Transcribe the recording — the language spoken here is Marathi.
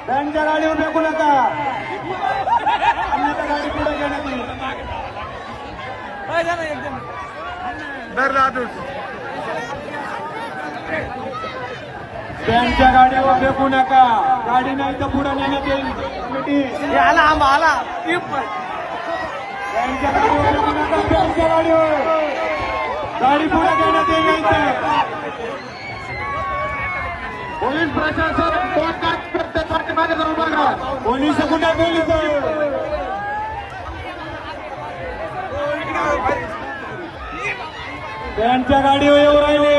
त्यांच्या गाडीवर फेकू नका, अन्यथा गाडी पुढे घेण्यात येईल. त्यांच्या गाडीवर फेकू नका, गाडी नाही तर पुढे नेण्यात येईल. कमिटी आला त्यांच्या गाडीवर फेकू नका, त्यांच्या गाडीवर गाडी पुढे घेण्यात येईल. पोलीस प्रशासन दोन कार्यकर्ते पाठीमागे जाऊन बघा. पोलीस कुठे पोलीस त्यांच्या गाडीवर येऊ राहिले.